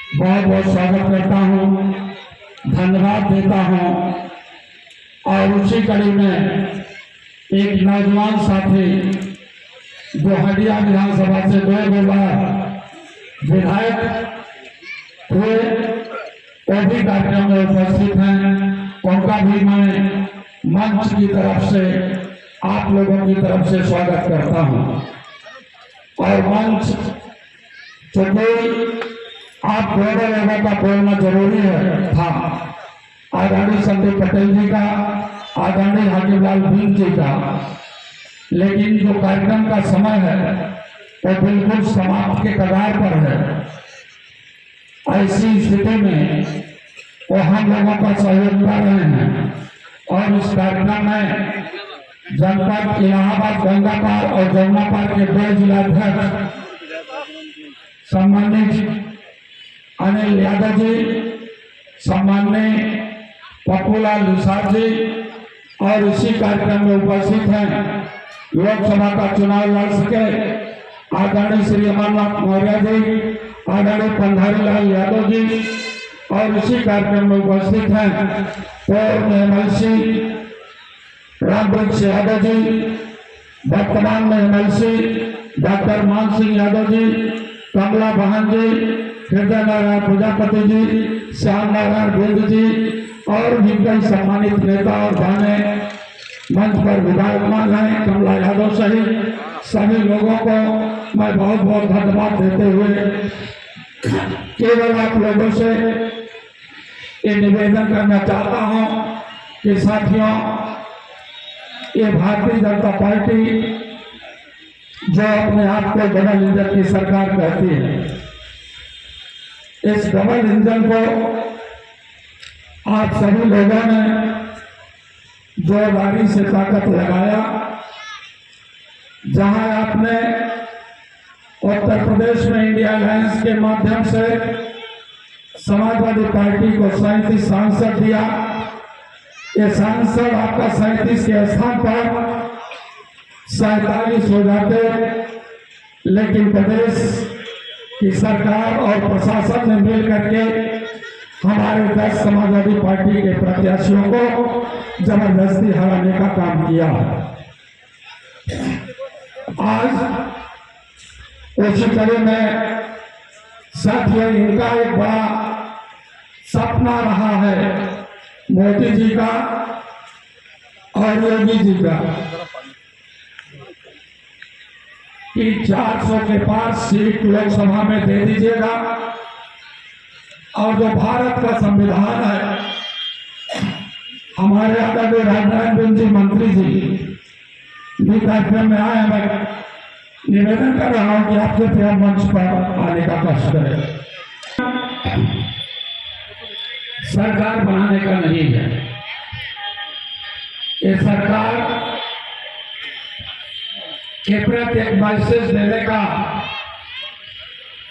बहुत बहुत स्वागत करता हूँ, धन्यवाद देता हूँ। और उसी कड़ी में एक नौजवान साथी जो हटिया विधानसभा से 2 बार विधायक हुए, वो भी कार्यक्रम में उपस्थित हैं। उनका भी मैं मंच की तरफ से, आप लोगों की तरफ से स्वागत करता हूँ। और मंच चूंकि आप दोनों लोगों का बोलना जरूरी है था, आदरणीय संदीप पटेल जी का, आदरणीय हाकिमलाल भीम जी का, लेकिन जो कार्यक्रम का समय है वो बिल्कुल समाप्त के कगार पर है। ऐसी स्थिति में वो हम लोगों का सहयोग कर रहे हैं और इस कार्यक्रम में जनपद इलाहाबाद गंगापार और जमुनापार के 2 जिलाध्यक्ष सम्मानित अनिल यादव जी, सम्माननीय पप्पूलाल निषाद जी, और इसी कार्यक्रम में उपस्थित हैं लोकसभा का चुनाव लड़ सके आदरणीय श्री अमरनाथ मौर्य जी, आदरणीय पंधारी लाल यादव जी, और इसी कार्यक्रम में उपस्थित हैं पूर्व एमएलसी रामवृक्ष यादव जी, वर्तमान में एमएलसी डॉक्टर मान सिंह यादव जी, कमला बहन जी, हृदय नारायण प्रजापति जी, श्याम नारायण बिंद जी, और भी कई सम्मानित नेता और बहने मंच पर विराजमान हैं। कमला यादव सहित सभी लोगों को मैं बहुत बहुत धन्यवाद देते हुए केवल आप लोगों से ये निवेदन करना चाहता हूं कि साथियों, ये भारतीय जनता पार्टी जो अपने आप को डबल इंजन की सरकार कहती है, इस डबल इंजन को आप सभी लोगों ने जोरदारी से ताकत लगाया। जहां आपने उत्तर प्रदेश में इंडिया अलायंस के माध्यम से समाजवादी पार्टी को 37 सांसद दिया, ये सांसद आपका 37 के स्थान पर 47 हो जाते, लेकिन प्रदेश की सरकार और प्रशासन ने मिल करके हमारे 10 समाजवादी पार्टी के प्रत्याशियों को जबरदस्ती हराने का काम किया। आज उसी तरह में साथियों, इनका एक बड़ा सपना रहा है मोदी जी का और योगी जी का कि 400 के पार सीट लोकसभा में दे दीजिएगा, और जो भारत का संविधान है, हमारे आदरणीय राजनारायण बिंद जी मंत्री जी भी कार्यक्रम में आए। मैं निवेदन कर रहा हूं कि आप कृपया मंच पर आने का कष्ट करें। सरकार बनाने का नहीं है, ये सरकार के प्रति एक मैसेज देने का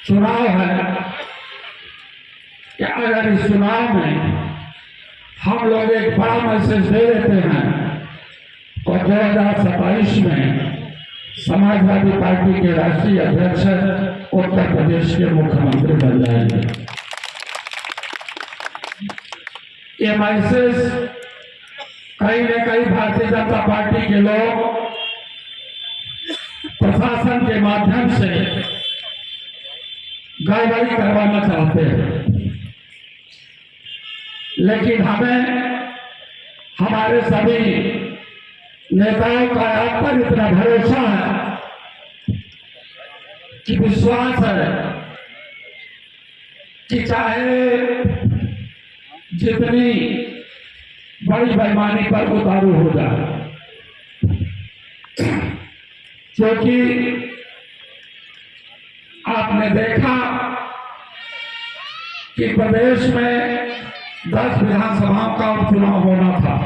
चुनाव है कि अगर इस चुनाव में हम लोग एक बड़ा मैसेज दे देते हैं तो 2027 में समाजवादी पार्टी के राष्ट्रीय अध्यक्ष उत्तर प्रदेश के मुख्यमंत्री बन जाएंगे। ये मैसेज कहीं न कहीं भारतीय जनता पार्टी के लोग प्रशासन के माध्यम से गड़बड़ी करवाना चाहते हैं, लेकिन हमें हमारे सभी नेताओं का आप पर इतना भरोसा है कि विश्वास है कि चाहे जितनी बड़ी बेईमानी पर उतारू हो जाए, क्योंकि आपने देखा कि प्रदेश में 10 विधानसभाओं का उपचुनाव होना था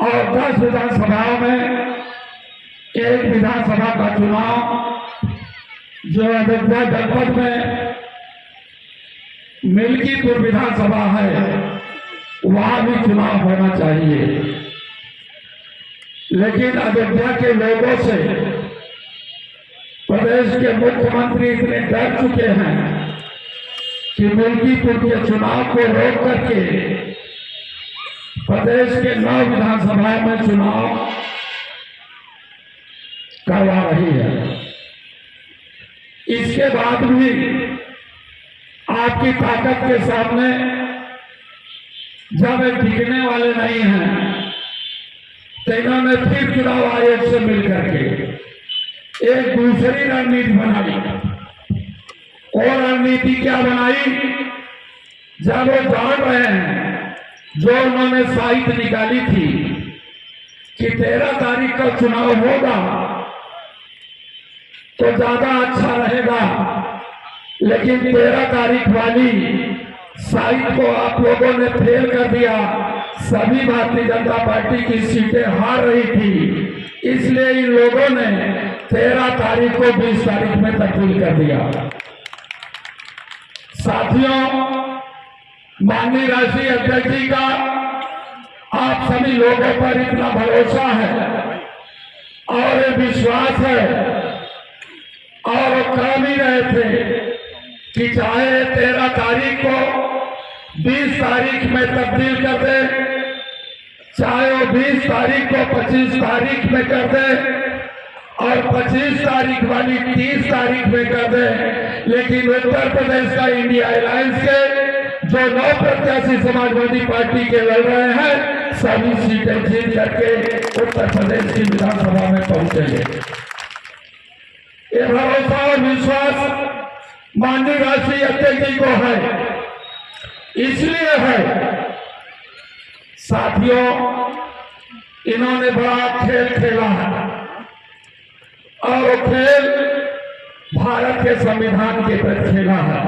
और 10 विधानसभाओं में एक विधानसभा का चुनाव जो अयोध्या जनपद में मिल्कीपुर विधानसभा है, वहां भी चुनाव होना चाहिए। लेकिन अयोध्या के लोगों से प्रदेश के मुख्यमंत्री इतने डर चुके हैं कि मिल्कीपुर के चुनाव को रोक करके प्रदेश के 9 विधानसभाओं में चुनाव करवा रही है। इसके बाद भी आपकी ताकत के सामने जब टिकने वाले नहीं हैं तो इन्होंने फिर चुनाव आयोग से मिलकर के एक दूसरी रणनीति बनाई। और रणनीति क्या बनाई? जब वो जान रहे हैं, जो उन्होंने साहित्य निकाली थी कि 13 तारीख का चुनाव होगा तो ज्यादा अच्छा रहेगा, लेकिन 13 तारीख वाली साइट को आप लोगों ने फेल कर दिया। सभी भारतीय जनता पार्टी की सीटें हार रही थी, इसलिए इन लोगों ने 13 तारीख को 20 तारीख में तब्दील कर दिया। साथियों, माननीय राष्ट्रीय अध्यक्ष जी का आप सभी लोगों पर इतना भरोसा है और विश्वास है, और वो कह भी रहे थे कि चाहे 13 तारीख को 20 तारीख में तब्दील कर दे, चाहे वो 20 तारीख को 25 तारीख में कर दे और 25 तारीख वाली 30 तारीख में कर दे, लेकिन उत्तर प्रदेश का इंडिया अलायंस के जो 9 प्रत्याशी समाजवादी पार्टी के लड़ रहे हैं, सभी सीटें जीत करके उत्तर प्रदेश की विधानसभा में पहुंचेंगे। ये भरोसा और विश्वास माननीय राष्ट्रीय अध्यक्ष जी को है, इसलिए है। साथियों, इन्होंने बड़ा खेल खेला है और वो खेल भारत के संविधान के प्रति खेला है,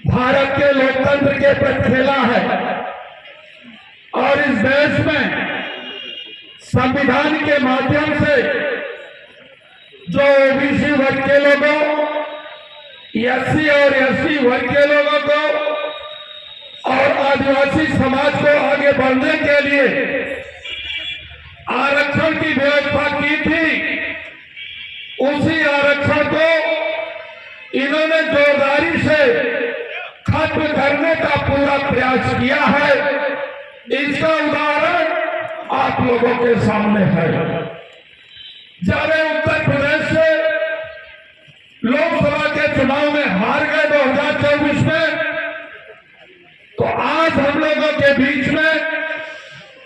भारत के लोकतंत्र के प्रति खेला है। और इस देश में संविधान के माध्यम से जो ओबीसी वर्ग के लोगों, एससी और एसटी वर्ग के लोगों को और आदिवासी समाज को आगे बढ़ने के लिए आरक्षण की व्यवस्था की थी, उसी आरक्षण को इन्होंने जोरदारी से खत्म करने का पूरा प्रयास किया है। इसका उदाहरण आप लोगों के सामने है। जब उत्तर प्रदेश से लोकसभा के चुनाव में हार गए 2024 में, तो आज हम लोगों के बीच में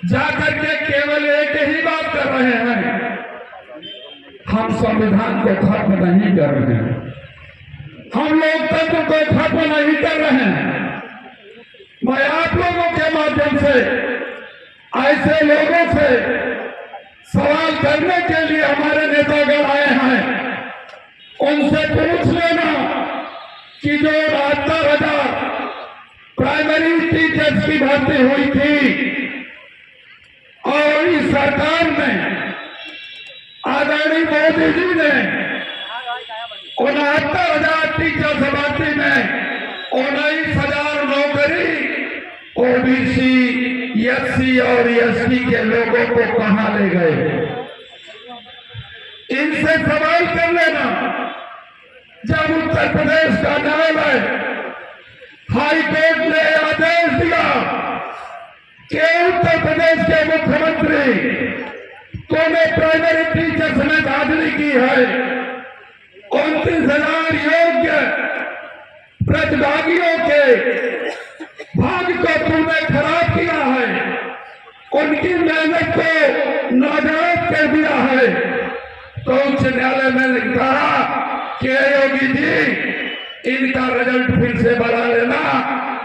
जाकर के केवल एक ही बात कर रहे हैं, हम संविधान को खत्म नहीं कर रहे हैं, हम लोकतंत्र को खत्म नहीं कर रहे हैं। मैं आप लोगों के माध्यम से ऐसे लोगों से सवाल करने के लिए हमारे नेतागण आए हैं, उनसे पूछ लेना कि जो 72,000 प्राइमरी टीचर्स की भर्ती हुई थी और इस सरकार में आदरणीय मोदी जी ने 69,000 टीचर्स भर्ती में 19,000 नौकरी ओबीसी, एससी और एसटी के लोगों को कहां ले गए? इनसे सवाल कर लेना। जब उत्तर प्रदेश का न्यायालय हाई कोर्ट ने आदेश दिया कि उत्तर प्रदेश के मुख्यमंत्री तूने प्राइमरी टीचर्स में धांधली की है, 29,000 योग्य प्रतिभागियों के भाग्य को तूने खराब किया है, उनकी मेहनत को नाजायज कर दिया है, तो उच्च न्यायालय ने कहा कि योगी जी इनका रिजल्ट फिर से बढ़ा लेना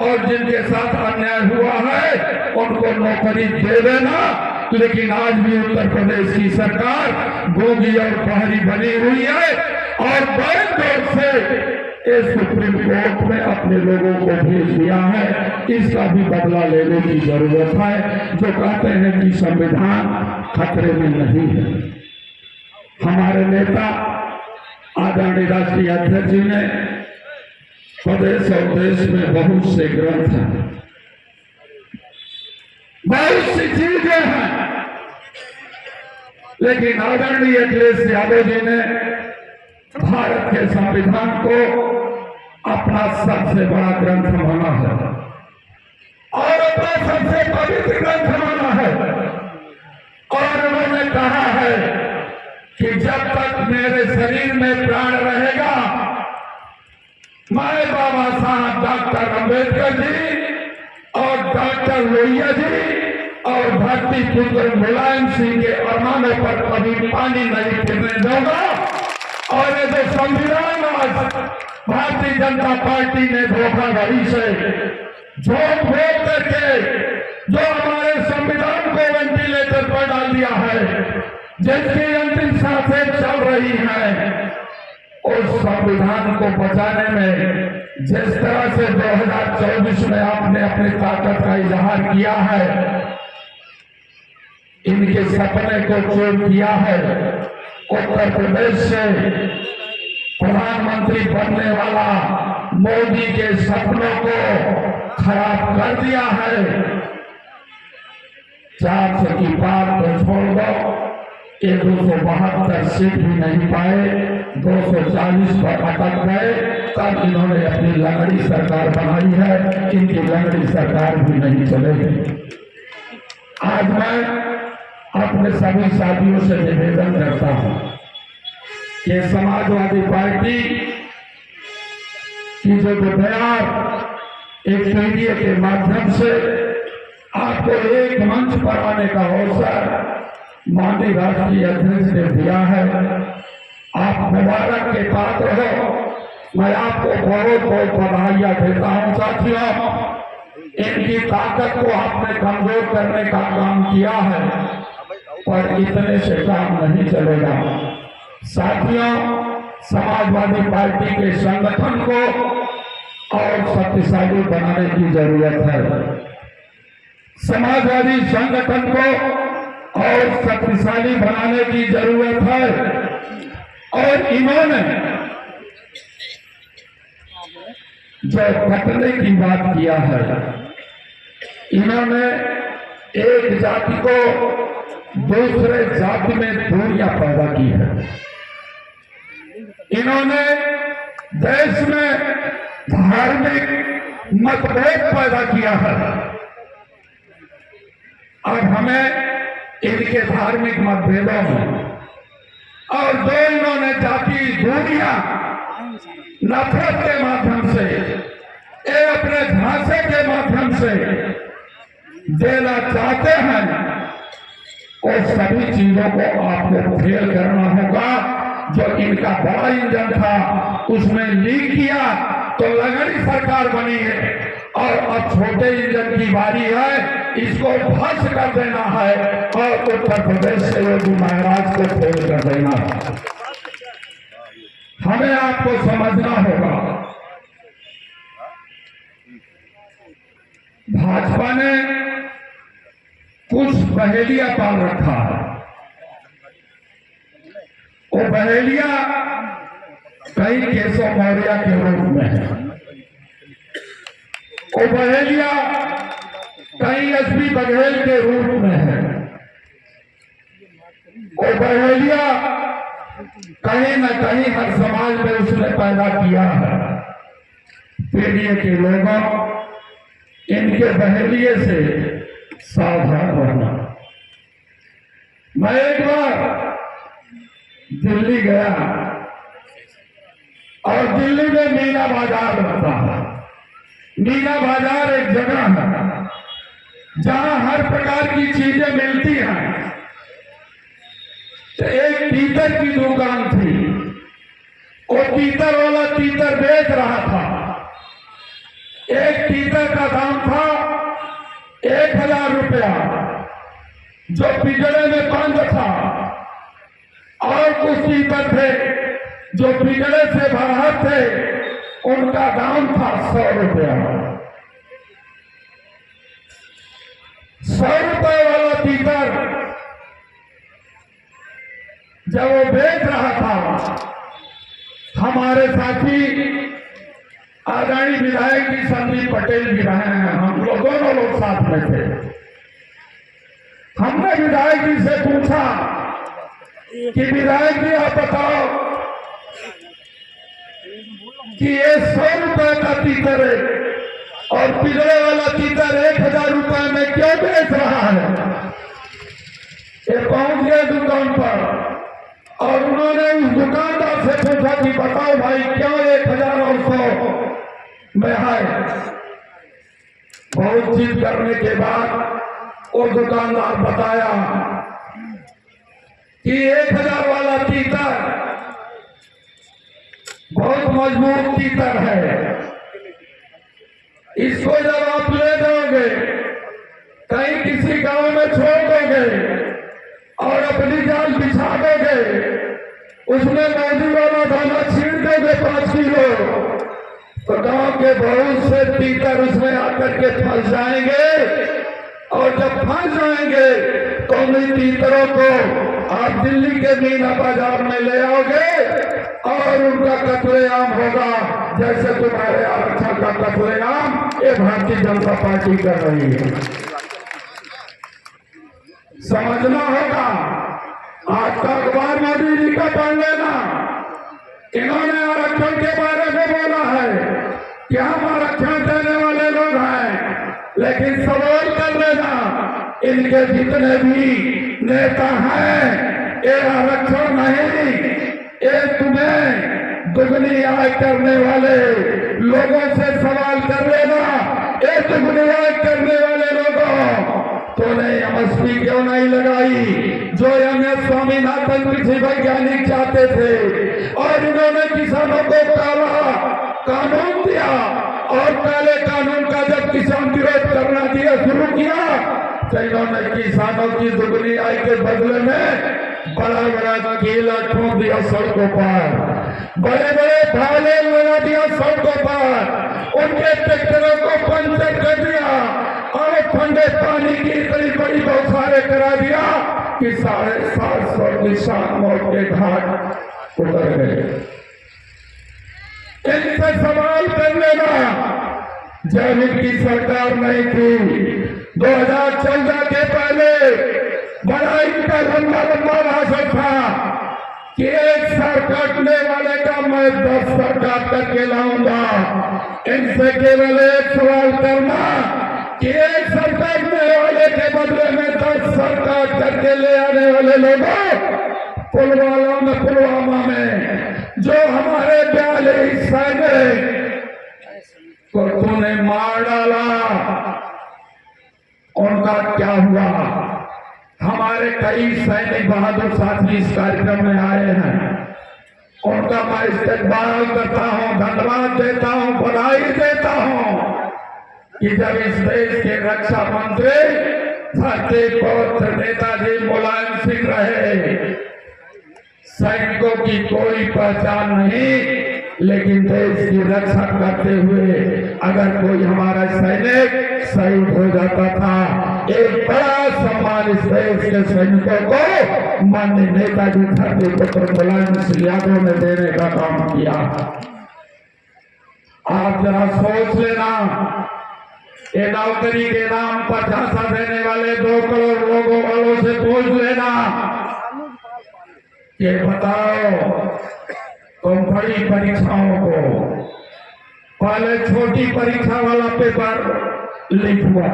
और जिनके साथ अन्याय हुआ है उनको नौकरी दे देना। लेकिन आज भी उत्तर प्रदेश की सरकार गोगी और पहाड़ी बनी हुई है और बड़े दौर से इस सुप्रीम कोर्ट में अपने लोगों को भेज दिया है। इसका भी बदला लेने की जरूरत है। जो कहते हैं कि संविधान खतरे में नहीं है, हमारे नेता आदरणीय राष्ट्रीय अध्यक्ष जी ने प्रदेश और देश में बहुत से ग्रंथ हैं, बहुत सी चीजें हैं, लेकिन आदरणीय अखिलेश यादव जी ने भारत के संविधान को अपना सबसे बड़ा ग्रंथ माना है और अपना सबसे पवित्र ग्रंथ माना है। और उन्होंने कहा है कि जब तक मेरे शरीर में प्राण रहेगा, मैं बाबा साहब डॉक्टर अम्बेडकर जी और डॉक्टर लोहिया जी और धरती पुत्र मुलायम सिंह के अरमानों पर कभी पानी नहीं फिरने दूंगा। और ये जो संविधान आज भारतीय जनता पार्टी ने धोखाधड़ी से झोंक फेंक करके जो हमारे संविधान को वेंटिलेटर पर डाल दिया है, जिसकी अंतिम सांसें चल रही हैं, उस संविधान को बचाने में जिस तरह से 2024 में आपने अपनी ताकत का इजहार किया है, इनके सपने को चोर किया है। उत्तर प्रदेश से प्रधानमंत्री बनने वाला मोदी के सपनों को खराब कर दिया है। 400 की बात तो छोड़ दो, 272 सीट भी नहीं पाए, 240 पर अटक गए। तब इन्होंने अपनी लंगड़ी सरकार बनाई है। इनकी लंगड़ी सरकार भी नहीं चलेगी। आज मैं अपने सभी साथियों से निवेदन करता हूं कि समाजवादी पार्टी की जो विचार एक मीडिया के माध्यम से आपको एक मंच पर आने का अवसर माननीय राष्ट्रीय अध्यक्ष ने दिया है, आप मुबारक के पात्र हो। मैं आपको बहुत बहुत बधाइयां देता हूं। साथियों, इनकी ताकत को आपने कमजोर करने का काम किया है, पर इतने से काम नहीं चलेगा। साथियों, समाजवादी पार्टी के संगठन को और शक्तिशाली बनाने की जरूरत है। समाजवादी संगठन को और शक्तिशाली बनाने की जरूरत है। और इन्होंने जो कटने की बात किया है, इन्होंने एक जाति को दूसरे जाति में दूरियां पैदा की है। इन्होंने देश में धार्मिक मतभेद पैदा किया है। अब हमें इनके धार्मिक मतभेदों में और जो इन्होंने जाति दूरियां नफरत के माध्यम से, ये अपने झांसे के माध्यम से देना चाहते हैं, और सभी चीजों को आपको फेल करना होगा। जो इनका बड़ा इंजन था उसमें लीक किया तो लंगड़ी सरकार बनी है, और अब छोटे इंजन की बारी है, इसको ध्वस्त कर देना है और उत्तर प्रदेश से योगी महाराज को फेल कर देना है। हमें आपको समझना होगा, भाजपा ने कुछ पहेलियां पाल रखा है। वो पहेलियां कई केशव मौर्य के रूप में है, वो पहेलियां कई एसपी बघेल के रूप में है, वो पहेलियां कहीं न कहीं हर समाज में उसने पैदा किया है। पीढ़ी के लोगों, इनके बहेलिए से सावधान रहना। मैं एक बार दिल्ली गया और दिल्ली में मीना बाजार लगता है। मीना बाजार एक जगह है जहां हर प्रकार की चीजें मिलती हैं। तो एक तीतर की दुकान थी, वो तीतर वाला तीतर बेच रहा था। एक तीतर का दाम था 1000 रुपया, जो पिंजरे में बंद था, और कुछ तीतर थे जो पिंजरे से बाहर थे, उनका दाम था 100 रुपया। 100 रुपये वाला तीतर जब वो बेच रहा था, हमारे साथी आदरणीय विधायक जी संदीप पटेल भी रहे हैं, हम लोग दोनों लोग साथ में थे। हमने विधायक जी से पूछा कि विधायक जी आप बताओ कि ये 100 रुपए का तीतर है और पिघले वाला तीतर 1000 रुपए में क्यों बेच रहा है। ये पहुंच गए दुकान पर और उन्होंने उस दुकानदार से पूछा कि बताओ भाई क्यों 1000 और 100 में है। बहुत चीज करने के बाद वो दुकानदार बताया कि 1000 वाला तीतर बहुत मजबूत तीतर है, इसको जब आप ले जाओगे कहीं किसी गांव में छोड़ दोगे और अपनी जाल बिछा दोगे, उसमें मैदी वाला दाना छीन दोगे 5 किलो, तो गांव के बहुत से तीतर उसमें आकर के फंस जाएंगे और जब फंस जाएंगे तो उन तीतरों को आप दिल्ली के मीना बाजार में ले आओगे और उनका कत्लेआम होगा जैसे तुम्हारे आरक्षण का कत्लेआम ये भारतीय जनता पार्टी कर रही है। समझना होगा। आज का अखबार मोदी जी का पढ़ लेना, इन्होंने आरक्षण के बारे में बोला है कि हम आरक्षण देने वाले लोग हैं, लेकिन सवाल कर लेना इनके जितने भी नेता हैं ये आरक्षण नहीं, ये तुम्हें दुगनी आय करने वाले लोगों से सवाल कर लेना। ये दुगनी आय करने वाले लोगों तूने एमएसपी क्यों नहीं लगाई जो एमएस स्वामीनाथन कृषि वैज्ञानिक चाहते थे, और इन्होंने किसानों को काला कानून दिया और काले कानून का जब किसान विरोध करना दिया शुरू किया तो इन्होंने किसानों की दुगनी आय के बदले में बड़ा बड़ा केला ठोक दिया सड़कों पर, बड़े बड़े भाले लगा दिया सड़कों पर, उनके ट्रैक्टरों को पंचर कर दिया और ठंडे पानी की इतनी बड़ी बौछारें करा दिया कि 750 किसान मौत के घाट उतर गए। इनसे सवाल कर लेना, जब इनकी सरकार नहीं थी 2014 के पहले बड़ा इनका लंबा लंबा भाषण था कि 1 सर काटने वाले का मैं 10 सर काट करके लाऊंगा। इनसे केवल एक सवाल करना कि 1 सर काटने वाले के बदले में 10 सर काट करके ले आने वाले लोगों पुलवामा में जो हमारे 42 सैनिक को तूने मार डाला, उनका क्या हुआ। हमारे कई सैनिक बहादुर साथी इस कार्यक्रम में आए हैं, उनका मैं इस्तेमाल करता हूं, धन्यवाद देता हूं, बधाई देता हूं कि जब इस देश के रक्षा मंत्री धरती पुत्र नेताजी मुलायम सिंह रहे, सैनिकों की कोई पहचान नहीं, लेकिन देश की रक्षा करते हुए अगर कोई हमारा सैनिक शहीद हो जाता था, एक बड़ा सम्मान इस देश के सैनिकों को माननीय नेताजी धरती पुत्र मुलायम सिंह यादव ने देने का काम किया। आप जरा सोच लेना, ये नौकरी के नाम पर झांसा देने वाले 2 करोड़ लोगों वालों से पूछ लेना कि बताओ तुम बड़ी परीक्षाओं को पहले छोटी परीक्षा वाला पेपर लीक हुआ,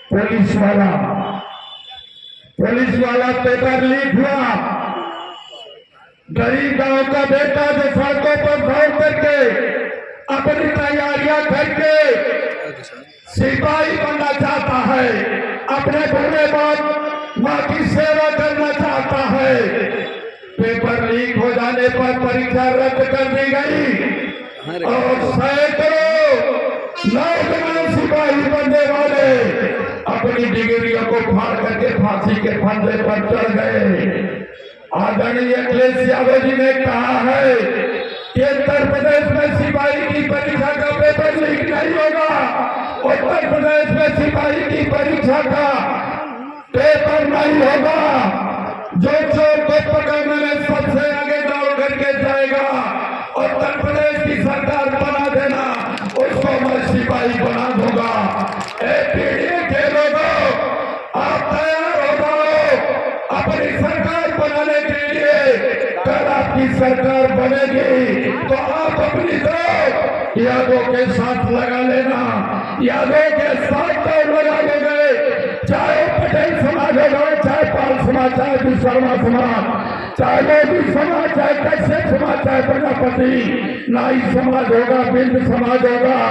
पुलिस वाला पेपर लीक हुआ, गरीब गांव का बेटा जो सड़कों पर दौड़ करके अपनी तैयारियां करके सिपाही बनना चाहता है, अपने बूढ़े बाप माँ की सेवा करना चाहता है, पेपर लीक हो जाने पर परीक्षा रद्द कर दी गई और सैकड़ों नौजवान सिपाही बनने वाले अपनी डिग्रियों को फाड़ करके फांसी के फंदे पर चढ़ गए। आदरणीय अखिलेश यादव जी ने कहा है कि उत्तर प्रदेश में सिपाही की परीक्षा का पेपर लीक नहीं होगा, उत्तर प्रदेश में सिपाही की परीक्षा का पेपर नहीं होगा, जो चोर को पकड़ने में सबसे आगे दौड़ करके जाएगा, उत्तर प्रदेश की सरकार बना देना, उसको मैं सिपाही बना दूंगा। पीढ़ी के लोगों आप तैयार हो जाओ अपनी सरकार बनाने के लिए। कल आपकी सरकार बनेगी तो आप अपनी तरफ यादों के साथ लगा लेना, यादों के साथ दौड़ लगा लेंगे, चाहे पटेल समाज होगा, चाहे पाल समाज, चाहे विश्वकर्मा समाज, चाहे मोदी समाज, चाहे कश्यप समाज, चाहे प्रजापति नाई समाज होगा, बिंद समाज होगा,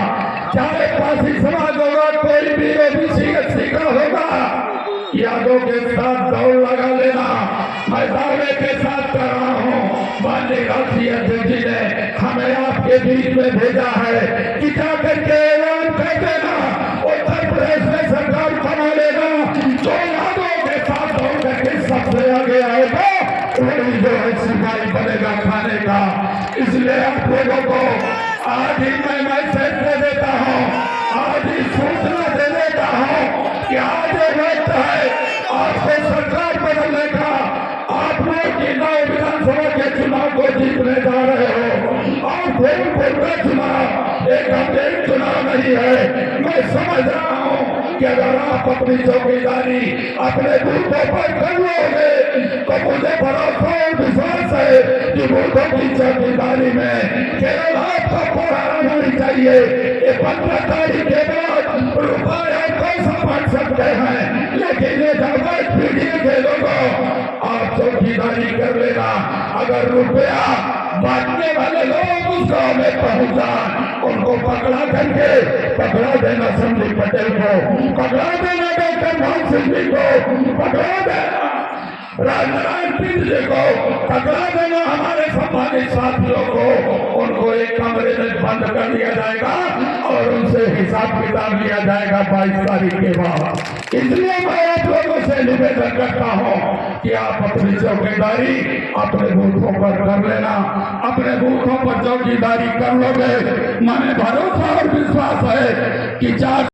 चाहे पासी समाज होगा, कोई भी ओबीसी एससी का होगा, यादों के साथ दौड़ लगा लेना। मैं दावे के साथ कर रहा हूँ, माननीय राष्ट्रीय अध्यक्ष जी ने हमें आपके बीच में भेजा है कि जाकर के ऐलान कर देना, उत्तर प्रदेश में सरकार बना लेना, जो यादों के साथ दौड़ करके सबसे आगे आएगा वही जो है सिपाही बनेगा खाने का। इसलिए आप लोगों को आज ही मैं मैसेज दे देता हूँ, आज ही सूचना दे देता हूँ कि आज वक्त है आपको सरकार बदलने का। आप लोग विधानसभा के चुनाव को जीतने जा रहे हो और फूलपुर का चुनाव एक अकेले चुनाव नहीं है। मैं समझ रहा हूँ कि अगर आप अपनी चौकीदारी अपने बूथों पर कर लोगे तो मुझे भरोसा और विश्वास है कि बूथों की चौकीदारी में केवल आपका कोहरा होनी चाहिए। ये 15 तारीख के बाद रुपये कैसा बांट सकते हैं, लेकिन ये जमात पीढ़ी के लोगों आप चौकीदारी कर लेना। अगर रुपया बांटने वाले लोग उस गाँव में पहुंच जाए, उनको पकड़ा करके पकड़ा देना संदीप पटेल को, पकड़ा देना डॉक्टर मोहन सिंह जी को, पकड़ा देना राजनारायण सिंह जी को, पकड़ा देना हमारे सम्मानित साथियों को। उनको एक कमरे में बंद कर दिया जाएगा और उनसे हिसाब किताब लिया जाएगा 22 तारीख के बाद। इसलिए मैं आप लोगों से निवेदन करता हूँ कि आप अपनी चौकीदारी अपने बूथों पर कर लेना, अपने बूथों पर चौकीदारी कर लोगे। मैंने भरोसा और विश्वास है कि 4